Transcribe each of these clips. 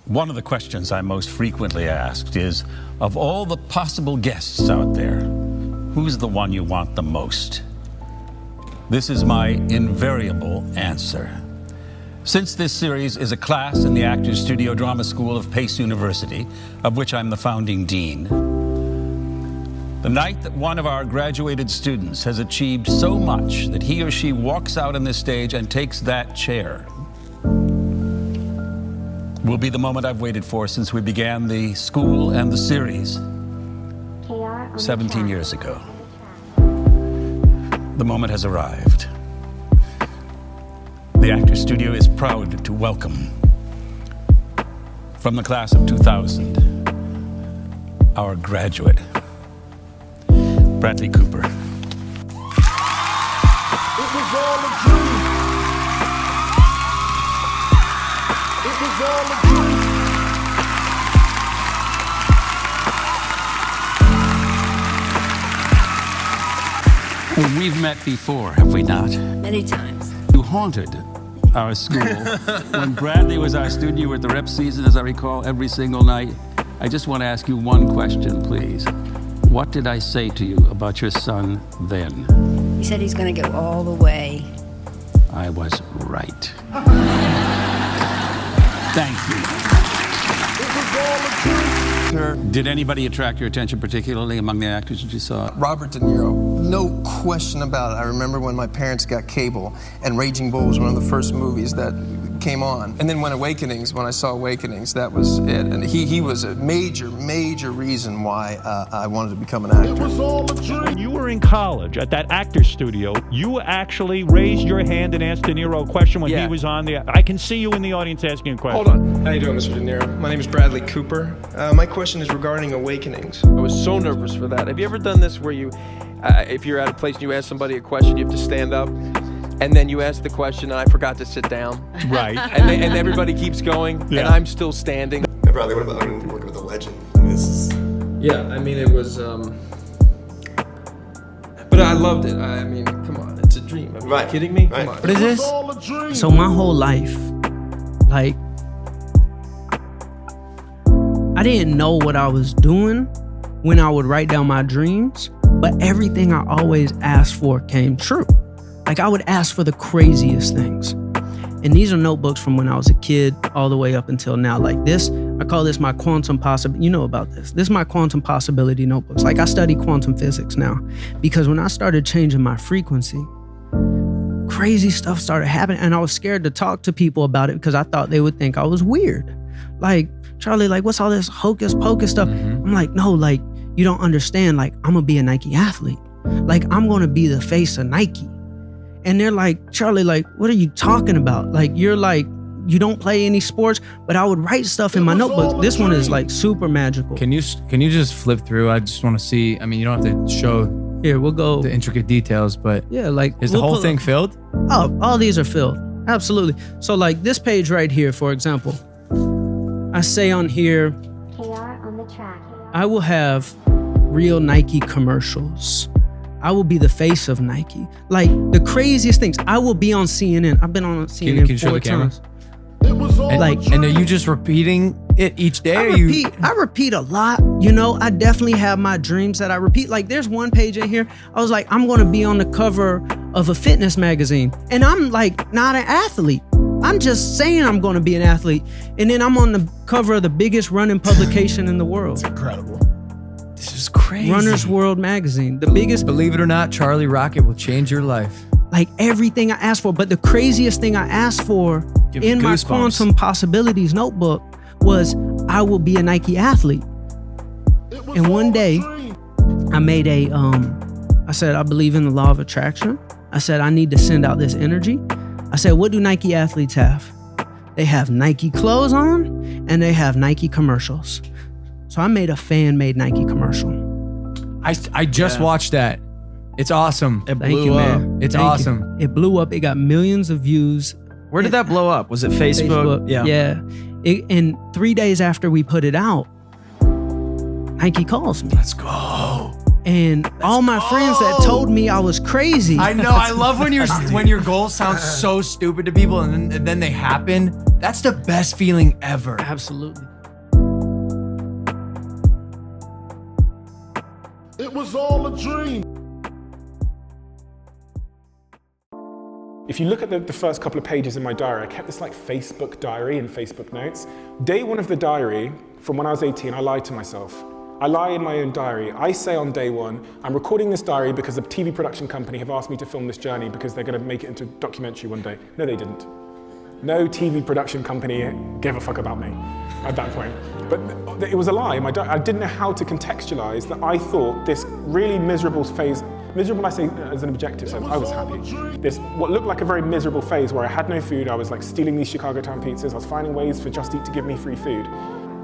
One of the questions I'm most frequently asked is, of all the possible guests out there, who's the one you want the most? This is my invariable answer. Since this series is a class in the Actors Studio Drama School of Pace University, of which I'm the founding dean, the night that one of our graduated students has achieved so much that he or she walks out on this stage and takes that chair will be the moment I've waited for since we began the school and the series 17 years ago. The moment has arrived. The Actors Studio is proud to welcome, from the class of 2000, our graduate, Bradley Cooper. It was all a dream. It was all a dream. We've met before, have we not? Many times. You haunted our school. When Bradley was our student, you were at the rep season, as I recall, every single night. I just want to ask you one question, please. What did I say to you about your son then? He said he's going to go all the way. I was right. Thank you. It was all a dream. Did anybody attract your attention particularly among the actors that you saw? Robert De Niro, no question about it. I remember when my parents got cable and Raging Bull was one of the first movies that came on. And then when I saw Awakenings, that was it. And he was a major, major reason why I wanted to become an actor. It was all a dream. When you were in college at that Actors Studio, you actually raised your hand and asked De Niro a question when he was on the... I can see you in the audience asking a question. Hold on. How you doing, Mr. De Niro? My name is Bradley Cooper. My question is regarding Awakenings. I was so nervous for that. Have you ever done this where you, if you're at a place and you ask somebody a question, you have to stand up, and then you ask the question, and I forgot to sit down? Right. And everybody keeps going, and I'm still standing. Hey, Bradley, what about working with a legend? This is... Yeah, I mean, it was, but I loved it. I mean, come on, it's a dream. Are you kidding me? Come on. What is this? All a dream. So my whole life, like, I didn't know what I was doing when I would write down my dreams, but everything I always asked for came true. Like, I would ask for the craziest things. And these are notebooks from when I was a kid all the way up until now. Like this, I call this my quantum possibility. You know about this. This is my quantum possibility notebooks. Like, I study quantum physics now because when I started changing my frequency, crazy stuff started happening, and I was scared to talk to people about it because I thought they would think I was weird. Like, Charlie, like, what's all this hocus pocus stuff? I'm like, no, like, you don't understand. Like, I'm gonna be a Nike athlete. Like, I'm gonna be the face of Nike. And they're like, Charlie, like, what are you talking about? Like, you're like, you don't play any sports, but I would write stuff in my notebooks. This one is like super magical. Can you just flip through? I just want to see. I mean, you don't have to show Here, we'll go. the intricate details, but Yeah, like, is the whole thing filled? Oh, all these are filled. Absolutely. So like this page right here, for example, I say on here, KR on the track. I will have real Nike commercials. I will be the face of Nike. Like the craziest things. I will be on CNN. I've been on CNN Can you show 4 the camera? times. It was all And, Like- and are you just repeating it each day? I repeat a lot. You know, I definitely have my dreams that I repeat. Like there's one page in here, I was like, I'm gonna be on the cover of a fitness magazine. And I'm like not an athlete. I'm just saying I'm gonna be an athlete. And then I'm on the cover of the biggest running publication in the world. incredible. This is crazy. Runner's World magazine. The biggest, Believe it or not, Charlie Rocket will change your life. like everything I asked for. But the craziest thing I asked for Give me in my goosebumps. quantum possibilities notebook was I will be a Nike athlete. And one day I made I said, I believe in the law of attraction. I said, I need to send out this energy. I said, what do Nike athletes have? They have Nike clothes on and they have Nike commercials. So I made a fan-made Nike commercial. I just watched that. It's awesome. Thank you, man. It's Thank you. awesome. It blew up. It got millions of views. Where did that blow up? Was it Facebook? Yeah. And 3 days after we put it out, Nike calls me. Let's go. And all my friends that told me I was crazy. I know. I love when your goals sound so stupid to people and then they happen. That's the best feeling ever. Absolutely. It was all a dream. If you look at the first couple of pages in my diary, I kept this like Facebook diary and Facebook notes. Day one of the diary, from when I was 18, I lied to myself. I lie in my own diary. I say on day one, I'm recording this diary because a TV production company have asked me to film this journey because they're going to make it into a documentary one day. No, they didn't. No TV production company gave a fuck about me at that point. But it was a lie. I didn't know how to contextualize that I thought this really miserable phase, miserable I say as an objective sense, I was happy. This, what looked like a very miserable phase where I had no food, I was like stealing these Chicago Town pizzas, I was finding ways for Just Eat to give me free food.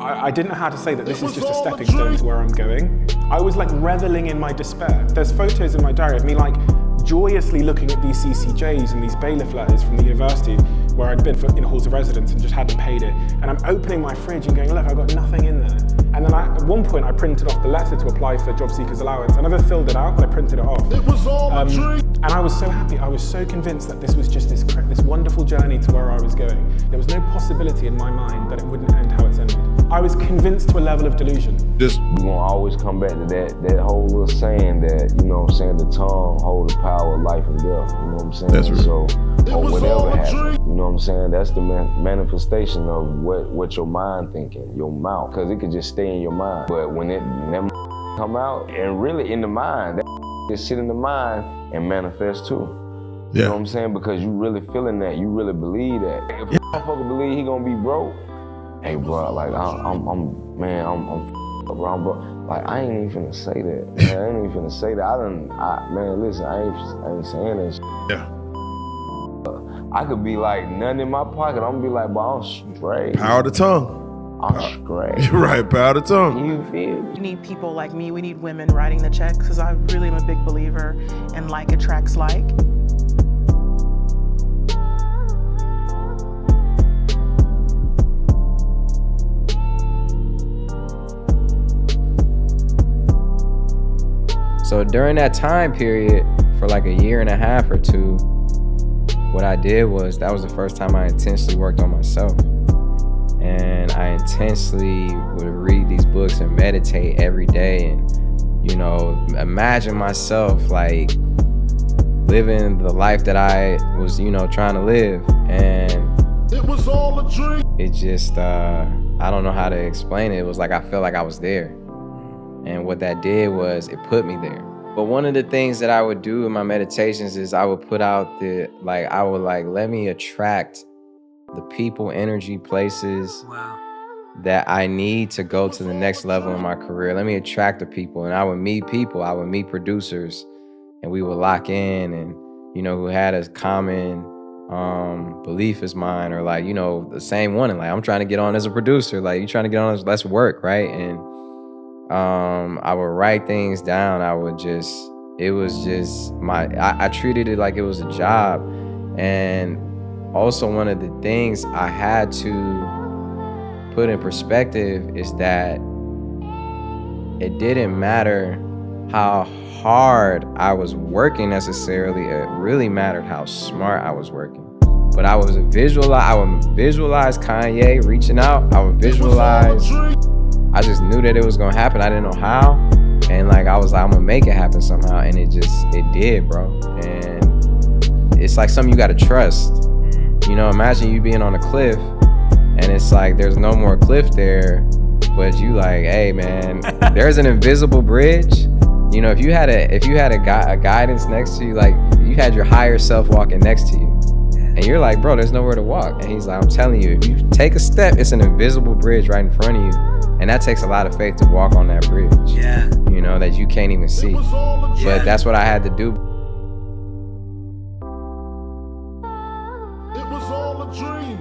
I didn't know how to say that this is just a stepping stone to where I'm going. I was like reveling in my despair. There's photos in my diary of me like joyously looking at these CCJs and these bailiff letters from the university where I'd been in halls of residence and just hadn't paid it. And I'm opening my fridge and going, look, I've got nothing in there. And then at one point I printed off the letter to apply for job seekers allowance. I never filled it out, but I printed it off. It was all a dream. And I was so happy. I was so convinced that this was just this wonderful journey to where I was going. There was no possibility in my mind that it wouldn't end how it's ended. I was convinced to a level of delusion. You're gonna always come back to that whole little saying that, you know what I'm saying, the tongue holds the power of life and death, you know what I'm saying? That's right. So, or whatever happens, you know what I'm saying? That's the manifestation of what your mind thinking, your mouth, because it could just stay in your mind. But when that come out, and really in the mind, that just sit in the mind and manifest too. You know what I'm saying? Because you really feeling that, you really believe that. If a motherfucker believe he gonna be broke, hey bro, like I'm bro. Like I ain't even finna say that. Man, I ain't even finna say that. Man, listen, I ain't saying that shit. Yeah. I could be like nothing in my pocket. I'm gonna be like, bro, I'm straight. Power of the tongue. I'm straight. You're right, power of the tongue. You feel? We need people like me. We need women writing the checks because I really am a big believer in like attracts like. So during that time period, for like a year and a half or two, what I did was, that was the first time I intentionally worked on myself. And I intensely would read these books and meditate every day and, you know, imagine myself like living the life that I was, you know, trying to live. And it was all a dream. It just, I don't know how to explain it. It was like I felt like I was there. And what that did was it put me there. But one of the things that I would do in my meditations is I would put out let me attract the people, energy, places that I need to go to the next level in my career. Let me attract the people. And I would meet people, I would meet producers, and we would lock in and, you know, who had a common belief as mine, or like, you know, the same one. And like, I'm trying to get on as a producer. Like, you trying to get on as, let's work, right? And I would write things down. I treated it like it was a job. And also one of the things I had to put in perspective is that it didn't matter how hard I was working necessarily. It really mattered how smart I was working. But I would visualize Kanye reaching out. I would visualize, I just knew that it was gonna happen. I didn't know how. And like, I was like, I'm gonna make it happen somehow. And it did, bro. And it's like something you gotta trust. You know, imagine you being on a cliff and it's like, there's no more cliff there, but you like, hey man, there's an invisible bridge. You know, if you had a guidance next to you, like you had your higher self walking next to you. And you're like, bro, there's nowhere to walk. And he's like, I'm telling you, if you take a step, it's an invisible bridge right in front of you. And that takes a lot of faith to walk on that bridge. Yeah. You know, that you can't even see. But that's what I had to do. It was all a dream.